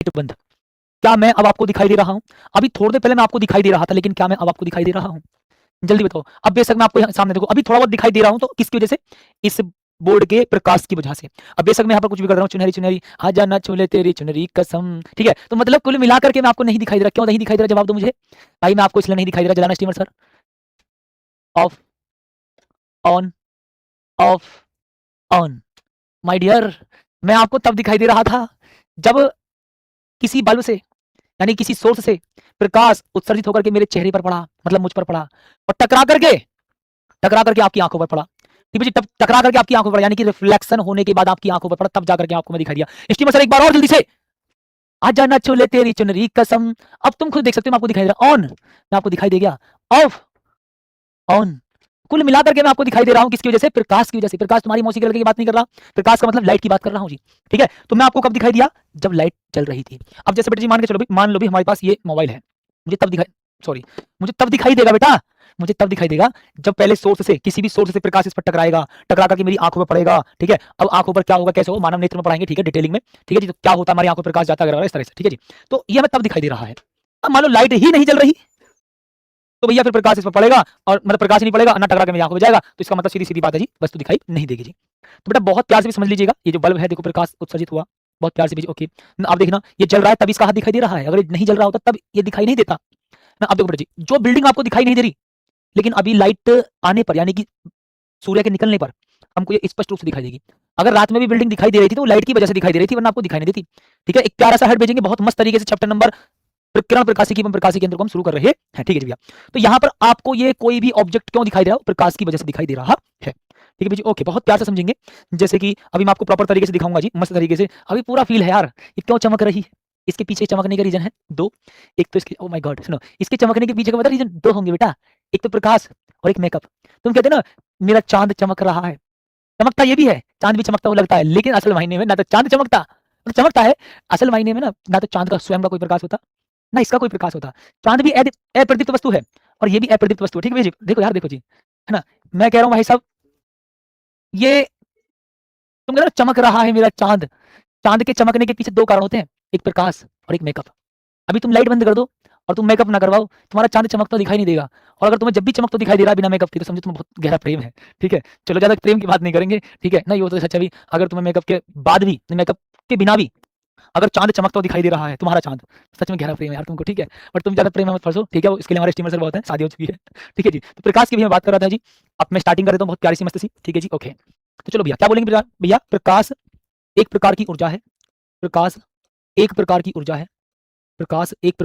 बंद। क्या मैं अब आपको दिखाई दे रहा हूँ? अभी थोड़ी देर पहले मैं आपको दिखाई दे रहा था, लेकिन क्या मैं अब आपको दिखाई दे रहा हूँ? जल्दी बताओ। अब बेशक मैं आपको यहाँ सामने देखो, अभी थोड़ा बहुत दिखाई दे रहा हूँ, तो किसकी वजह से? इस बोर्ड के प्रकाश की वजह से। अब बेशक मैं यहाँ पर कुछ भी कर रहा हूँ, चुनहरी चुनहरी आजा ना छूले तेरी चुनरी कसम, ठीक है? तो मतलब कुल मिलाकर के मैं आपको नहीं दिखाई दे रहा। क्यों नहीं दिखाई दे रहा? जवाब दो मुझे। भाई मैं आपको इसलिए नहीं दिखाई दे रहा। जलाना steamer sir. Off, on, off, on. My dear, मैं आपको तब दिखाई दे रहा था जब किसी बल्ब से, यानी किसी सोर्स से प्रकाश उत्सर्जित होकर के मेरे चेहरे पर पड़ा, मतलब मुझ पर पड़ा, और टकरा करके आपकी आंखों पर पड़ा। ठीक है जी, तब टकरा करके आपकी आंखों पर पड़ा, यानी कि रिफ्लेक्शन होने के बाद आपकी आंखों पर पड़ा, तब जाकर के आपको मैं दिखाई दिया। स्टीमर सर एक बार और जल्दी से। आजा ना छूले तेरी चुनरी कसम। अब तुम खुद देख सकते हो, मैं आपको दिखाई दे रहा। ऑन, मैं आपको दिखाई दे गया। Of, on. कुल मिलाकर के मैं आपको दिखाई दे रहा हूं किसकी वजह से? प्रकाश की वजह से। प्रकाश तुम्हारी मौसी के लड़के की बात नहीं कर रहा, प्रकाश का मतलब लाइट की बात कर रहा हूं जी। ठीक है, तो मैं आपको कब दिखाई दिया? जब लाइट चल रही थी। अब जैसे बेटा जी मान के चलो भी, मान लो भी हमारे पास ये मोबाइल है, मुझे तब दिखाई, सॉरी, मुझे तब दिखाई देगा बेटा, मुझे तब दिखाई देगा जब पहले सोर्स से, किसी भी सोर्स से प्रकाश इस पर टकराएगा, टकरा करके मेरी आंखों पर पड़ेगा। ठीक है, अब आंखों पर क्या होगा, कैसे होगा, मानव नेत्र में पढ़ाएंगे, ठीक है, डिटेलिंग में। ठीक है जी, तो क्या होता है हमारी आंखों पर प्रकाश जाता है इस तरह से। ठीक है जी, तो ये हमें तब दिखाई दे रहा है। अब मान लो लाइट ही नहीं चल रही, तो भैया फिर प्रकाश इस पर पड़ेगा, और मतलब प्रकाश नहीं पड़ेगा ना, टकरा के मेरी आंखों में जाएगा, तो इसका मतलब सीधी सीधी बात है जी, वस्तु दिखाई नहीं देगी जी। तो बेटा बहुत प्यार से भी समझ लीजिएगा, ये जो बल्ब है देखो, प्रकाश उत्सर्जित हुआ, बहुत प्यार से भी, ओके। अब देखना ये जल रहा है, तब इसका हाथ दिखाई दे रहा है। अगर ये नहीं जल रहा होता तब ये दिखाई नहीं देता ना। अब देखो बेटा जी, जो बिल्डिंग आपको दिखाई नहीं दे रही, लेकिन अभी लाइट आने पर, यानी कि सूर्य के निकलने पर हमको ये स्पष्ट रूप से दिखाई देगी। अगर रात में भी बिल्डिंग दिखाई दे रही थी तो लाइट की वजह से दिखाई दे रही थी, वरना आपको दिखाई नहीं देती। ठीक है, एक प्यारा सा हेड भेजेंगे बहुत मस्त तरीके से, चैप्टर नंबर किरण प्रकाशिकी एवं प्रकाशिकी यंत्र को हम शुरू कर रहे हैं। ठीक है जी भैया, तो यहाँ पर आपको ये कोई भी ऑब्जेक्ट क्यों दिखाई दे रहा है? प्रकाश की वजह से दिखाई दे रहा है। ठीक है भैया, ओके, बहुत प्यार से समझेंगे। जैसे कि अभी मैं आपको प्रॉपर तरीके से दिखाऊंगा जी, मस्त तरीके से। अभी पूरा फील है यार, ये क्यों चमक रही है? इसके पीछे चमकने का रीजन है दो। एक तो इसके, ओ माय गॉड, सुनो, इसके चमकने के पीछे का मतलब रीजन दो होंगे बेटा। एक तो प्रकाश और एक मेकअप। तुम कहते ना मेरा चांद चमक रहा है, चमकता ये भी है, चांद भी चमकता हुआ लगता है, लेकिन असल मायने में ना तो चांद चमकता, मतलब चमकता है, असल मायने में ना तो चांद का स्वयं का कोई प्रकाश होता, ना इसका कोई प्रकाश होता। चांद भी अप्रदीप्त वस्तु है, और ये भी अप्रदीप्त वस्तु है। ठीक है जी, देखो यार, देखो जी, है ना, मैं कह रहा हूँ भाई साहब, ये तुम कह रहे हो चमक रहा है मेरा चांद, चांद के चमकने के पीछे दो कारण होते हैं, एक प्रकाश और एक मेकअप। अभी तुम लाइट बंद कर दो और तुम मेकअप ना करवाओ, तुम्हारा चांद चमकता दिखाई नहीं देगा। और अगर तुम्हें जब भी चमकता दिखाई दे रहा है बिना मेकअप के, तो समझो तुम्हें बहुत गहरा प्रेम है। ठीक है, चलो ज्यादा प्रेम की बात नहीं करेंगे, ठीक है ना, ये तो सच है भी। अगर तुम्हें मेकअप के बाद भी, मेकअप के बिना भी अगर चांद चमकता हुआ दिखाई दे रहा है, तुम्हारा चांद, सच में गहरा प्रेम है यार तुमको। ठीक है, बट तुम ज्यादा प्रेम में मत फंसो, ठीक है, इसके लिए हमारे स्टीमर सर बहुत हैं, शादी हो चुकी है। ठीक है जी, तो प्रकाश की भी मैं बात कर रहा था जी। अब मैं स्टार्टिंग कर देता हूँ बहुत प्यारी सी मस्त सी। ठीक है जी, ओके, तो चलो भैया क्या बोलेंगे भैया? प्रकाश एक प्रकार की ऊर्जा है, प्रकाश एक प्रकार की ऊर्जा है, प्रकाश एक